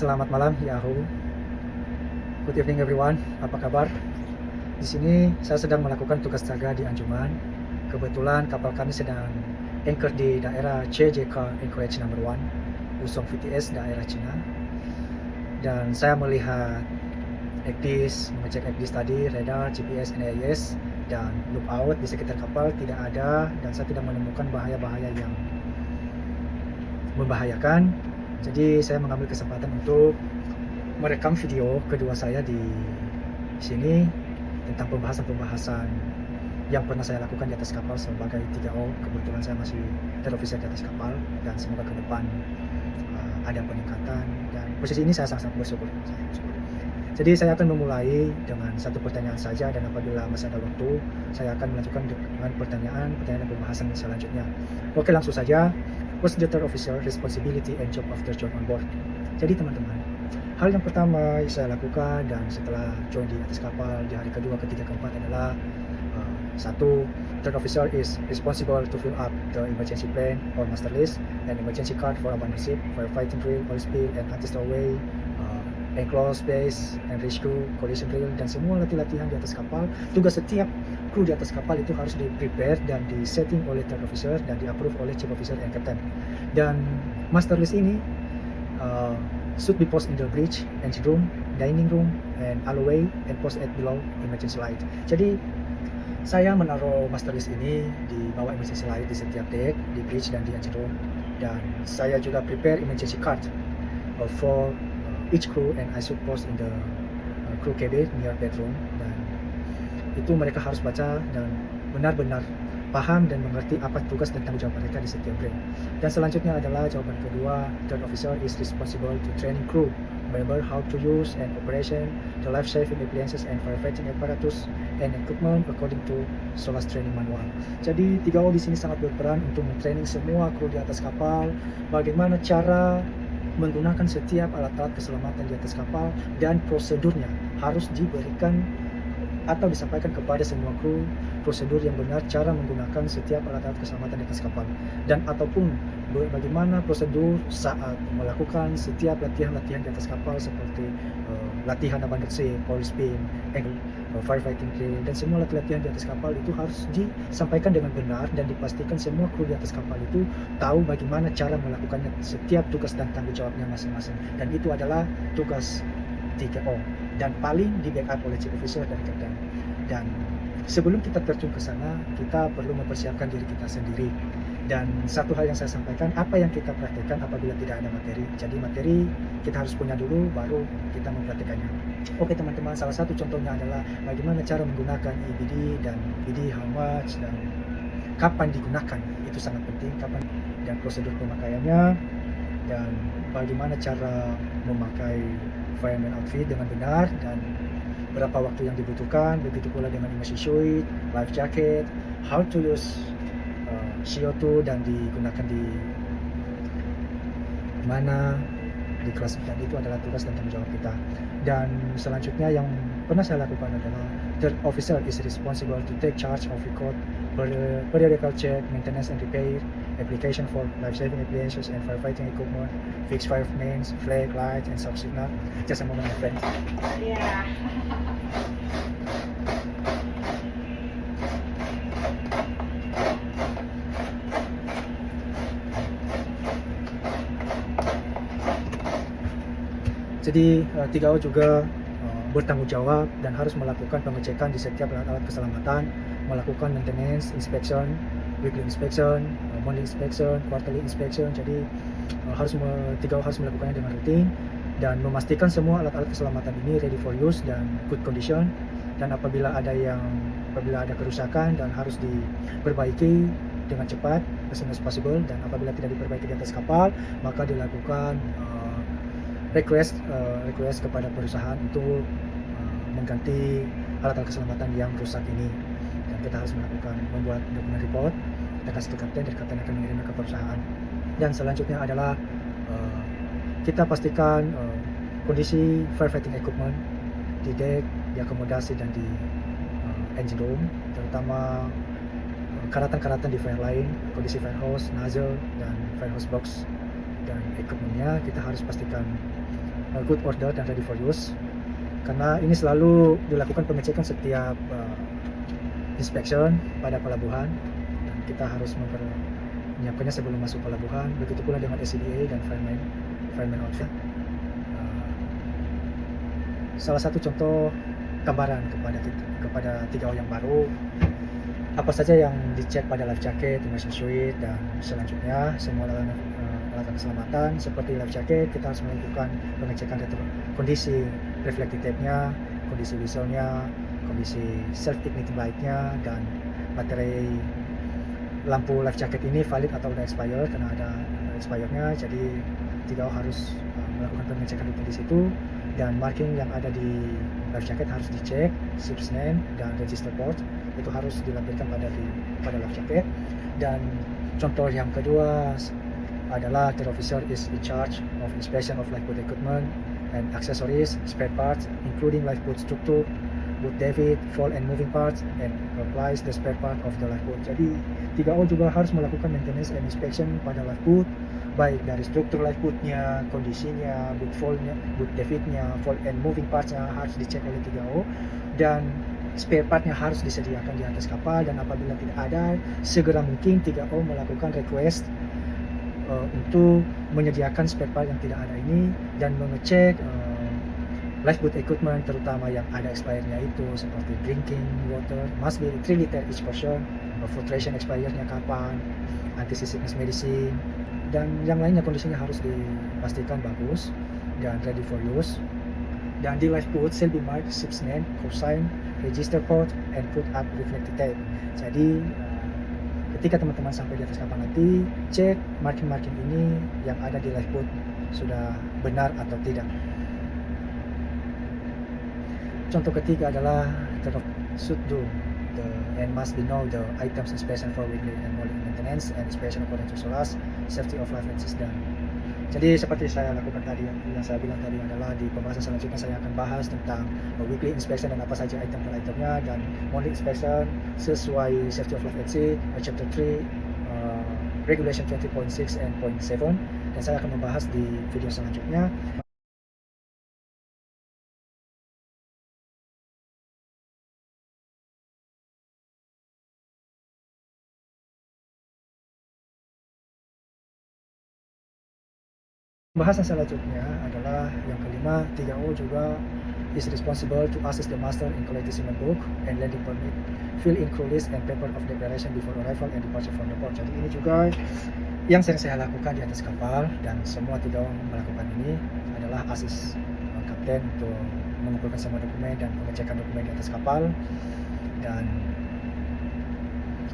Selamat malam Yahoo. Good evening everyone. Apa kabar? Di sini saya sedang melakukan tugas jaga di Anjuman. Kebetulan kapal kami sedang anchor di daerah CJK Anchorage Number 1, Usong VTS daerah Cina. Dan saya melihat ECDIS, mengecek ECDIS tadi, radar, GPS, NAIS, dan lookout di sekitar kapal tidak ada, dan saya tidak menemukan bahaya-bahaya yang membahayakan. Jadi saya mengambil kesempatan untuk merekam video kedua saya di sini tentang pembahasan-pembahasan yang pernah saya lakukan di atas kapal sebagai 3O. Kebetulan saya masih third officer di atas kapal, dan semoga ke depan ada peningkatan, dan posisi ini saya sangat bersyukur. Jadi saya akan memulai dengan satu pertanyaan saja, dan apabila masih ada waktu saya akan melanjutkan dengan pertanyaan pembahasan selanjutnya. Oke, langsung saja. What's the third officer responsibility and job after join on board? Jadi teman-teman, hal yang pertama yang saya lakukan dan setelah join di atas kapal di hari kedua, ketiga, keempat adalah satu, third officer is responsible to fill up the emergency plan or master list and emergency card for abandoned ship, firefighting drill, oil spill, and anti-stowaway, enclosed space, and rescue, collision drill, dan semua latihan di atas kapal. Tugas setiap kru di atas kapal itu harus di-prepare dan di-setting oleh third officer dan di-approve oleh chief officer and captain. Dan master list ini should be posted in the bridge, engine room, dining room, and alloway, and post at below emergency light. Jadi saya menaruh master list ini di bawah emergency light di setiap deck, di bridge dan di engine room. Dan saya juga prepare emergency card for each crew, and I should post in the crew cabin near bedroom. Dan itu mereka harus baca dan benar-benar paham dan mengerti apa tugas dan tanggung jawab mereka di setiap rank. Dan selanjutnya adalah jawaban kedua, third officer is responsible to training crew member how to use and operation the life saving appliances and firefighting apparatus and equipment according to SOLAS training manual. Jadi 3O di sini sangat berperan untuk mentraining semua kru di atas kapal bagaimana cara menggunakan setiap alat-alat keselamatan di atas kapal, dan prosedurnya harus diberikan atau disampaikan kepada semua kru prosedur yang benar cara menggunakan setiap alat-alat keselamatan di atas kapal, dan ataupun bagaimana prosedur saat melakukan setiap latihan-latihan di atas kapal seperti latihan abandoned ship, oil spill, firefighting drill, dan semua latihan di atas kapal itu harus disampaikan dengan benar dan dipastikan semua kru di atas kapal itu tahu bagaimana cara melakukannya, setiap tugas dan tanggung jawabnya masing-masing, dan itu adalah tugas 3O dan paling di backup oleh chief officer dan kapten. Dan sebelum kita terjun ke sana, kita perlu mempersiapkan diri kita sendiri. Dan satu hal yang saya sampaikan, apa yang kita praktekkan apabila tidak ada materi. Jadi materi kita harus punya dulu, baru kita mempraktekannya. Oke teman-teman, salah satu contohnya adalah bagaimana cara menggunakan EBD dan BD, how much, dan kapan digunakan. Itu sangat penting, kapan dan prosedur pemakaiannya, dan bagaimana cara memakai fireman outfit dengan benar dan berapa waktu yang dibutuhkan. Begitu pula dengan emergency suit, life jacket, how to use CO2 dan digunakan di mana, di kelas, dan itu adalah tugas dan tanggung jawab kita. Dan selanjutnya yang pernah saya lakukan adalah third officer is responsible to take charge of record periodical check, maintenance and repair, application for life-saving appliances and firefighting equipment, fix fire mains, flag, light, and sub signal. Just a moment, my friend. Yeah. Jadi 3O juga bertanggung jawab dan harus melakukan pengecekan di setiap alat-alat keselamatan, melakukan maintenance, inspection, weekly inspection, monthly inspection, quarterly inspection. Jadi 3O harus melakukannya dengan rutin dan memastikan semua alat-alat keselamatan ini ready for use dan good condition. Dan apabila ada kerusakan dan harus diperbaiki dengan cepat, as soon as possible. Dan apabila tidak diperbaiki di atas kapal, maka dilakukan request kepada perusahaan untuk mengganti alat-alat keselamatan yang rusak ini. Dan kita harus membuat dokumen report, kita kasih ke kapten, dan kapten akan mengirimnya ke perusahaan. Dan selanjutnya adalah kita pastikan kondisi firefighting equipment di deck, di akomodasi, dan di engine room, terutama karatan-karatan di fire line, kondisi fire hose, nozzle, dan fire hose box, dan equipmentnya kita harus pastikan good order dan ready for use, karena ini selalu dilakukan pengecekan setiap inspection pada pelabuhan, dan kita harus menyiapkannya sebelum masuk pelabuhan. Begitu pula dengan SCBA dan fireman outfit. Salah satu contoh gambaran kepada 3O yang baru, apa saja yang dicek pada life jacket, immersion suit, dan selanjutnya semua alat keselamatan. Seperti life jacket, kita harus melakukan pengecekan kondisi reflective tape-nya, kondisi whistle-nya, kondisi self igniting light-nya, dan baterai lampu life jacket ini valid atau udah expired, karena ada expirednya. Jadi 3O harus melakukan pengecekan di situ, dan marking yang ada di life jacket harus dicek, ship's name dan register port itu harus dilampirkan pada life jacket. Dan contoh yang kedua adalah the officer is in charge of inspection of lifeboat equipment and accessories, spare parts, including lifeboat structure, boat davit, fall and moving parts, and applies the spare part of the lifeboat. Jadi 3O juga harus melakukan maintenance and inspection pada lifeboat, baik dari struktur lifeboatnya, kondisinya, boat fallnya, boat davitnya, fall and moving partsnya harus dicek oleh 3O, dan spare partnya harus disediakan di atas kapal. Dan apabila tidak ada, segera mungkin 3O melakukan request untuk menyediakan spare part yang tidak ada ini, dan mengecek lifeboat equipment terutama yang ada expirednya itu, seperti drinking water must be 3 liter each person, filtration expirednya kapan, anti-seasickness medicine, dan yang lainnya kondisinya harus dipastikan bagus dan ready for use. Dan di lifeboat shall be marked ship's name, cosine, register port, and put up reflective tape. Jadi ketika teman-teman sampai di atas kapal nanti, cek marking-marking ini yang ada di lifeboat sudah benar atau tidak. Contoh ketiga adalah should do and must be know the items inspection for weekly and monthly maintenance and inspection according to SOLAS, safety of life and system. Jadi seperti saya lakukan tadi, yang saya bilang tadi adalah di pembahasan selanjutnya saya akan bahas tentang weekly inspection dan apa saja item per itemnya, dan monthly inspection sesuai safety of life and safety, chapter 3, regulation 20.6 and 0.7, dan saya akan membahas di video selanjutnya. Pembahasan selanjutnya adalah yang kelima, 3O juga is responsible to assist the master in collecting seaman book and landing permit, fill in crew list and paper of declaration before arrival and departure from the port. Jadi ini juga yang sering saya lakukan di atas kapal, dan semua 3O melakukan ini adalah assist kapten untuk mengumpulkan semua dokumen dan pengecekan dokumen di atas kapal, dan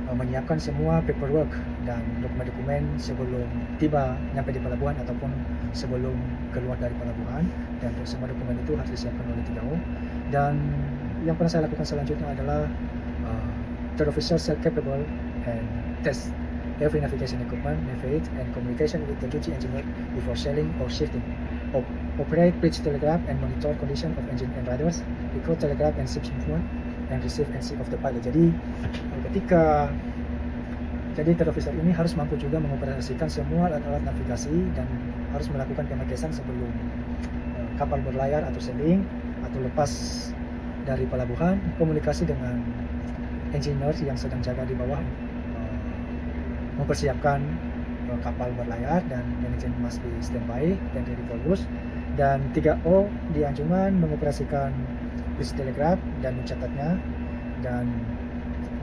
menyiapkan semua paperwork dan dokumen-dokumen sebelum tiba nyampe di pelabuhan ataupun sebelum keluar dari pelabuhan, dan semua dokumen itu harus disiapkan oleh 3O. Dan yang pernah saya lakukan selanjutnya adalah third officer self-capable and test every navigation equipment, navigate and communication with the duty engineer before sailing or shifting. Operate bridge telegraph and monitor condition of engine and riders, record telegraph and ship's movement, and receive and see of the pilot. Jadi third officer ini harus mampu juga mengoperasikan semua alat-alat navigasi dan harus melakukan pengetesan sebelum kapal berlayar atau sailing atau lepas dari pelabuhan, komunikasi dengan engineer yang sedang jaga di bawah, mempersiapkan kapal berlayar, dan manajemen must be standby dan ready for use. Dan 3O di anjungan mengoperasikan bridge telegraph dan mencatatnya, dan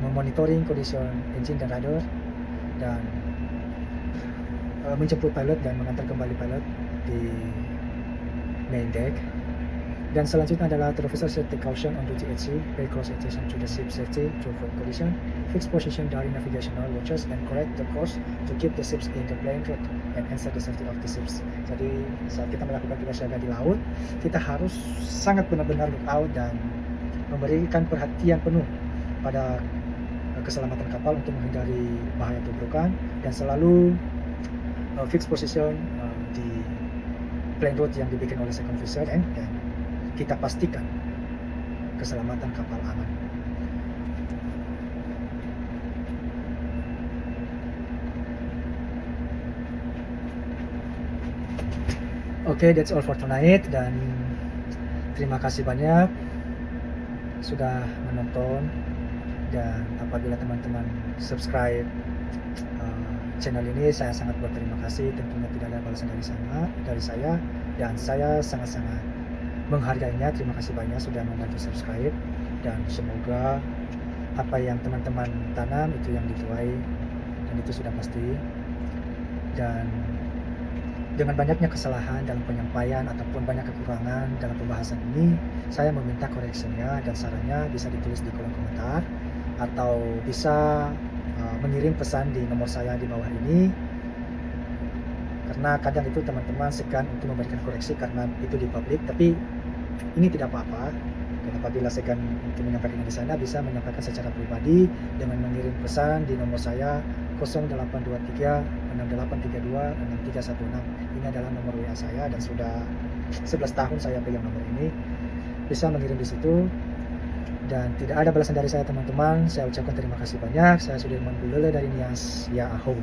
memonitoring kondisi engine dan radar, dan menjemput pilot dan mengantar kembali pilot di main deck. Dan selanjutnya adalah third officer should take caution on duty at sea, pay close attention to the ship safety to avoid collision, fix position during navigational watches, and correct the course to keep the ships in the plain route and ensure the safety of the ships. Jadi saat kita melakukan tugas jaga di laut, kita harus sangat benar-benar look out dan memberikan perhatian penuh pada keselamatan kapal untuk menghindari bahaya tubrukan, dan selalu fix position di plain route yang dibikin oleh second officer, dan kita pastikan keselamatan kapal aman. Oke, that's all for tonight, dan terima kasih banyak sudah menonton. Dan apabila teman-teman subscribe channel ini, saya sangat berterima kasih. Tentunya tidak ada balasan dari saya, dan saya sangat-sangat menghargainya. Terima kasih banyak sudah membantu subscribe, dan semoga apa yang teman-teman tanam itu yang dituai, dan itu sudah pasti. Dan dengan banyaknya kesalahan dalam penyampaian ataupun banyak kekurangan dalam pembahasan ini, saya meminta koreksinya dan sarannya bisa ditulis di kolom komentar, atau bisa mengirim pesan di nomor saya di bawah ini. Karena kadang itu teman-teman segan untuk memberikan koreksi karena itu di publik, tapi ini tidak apa-apa. Dan apabila segan untuk menyampaikan di sana, bisa menyampaikan secara pribadi dengan mengirim pesan di nomor saya 0823 6832 6316. Ini adalah nomor WA saya, dan sudah 11 tahun saya pegang nomor ini. Bisa mengirim di situ, dan tidak ada balasan dari saya teman-teman. Saya ucapkan terima kasih banyak. Saya Sudirman Bulele dari Nias Ya Aho.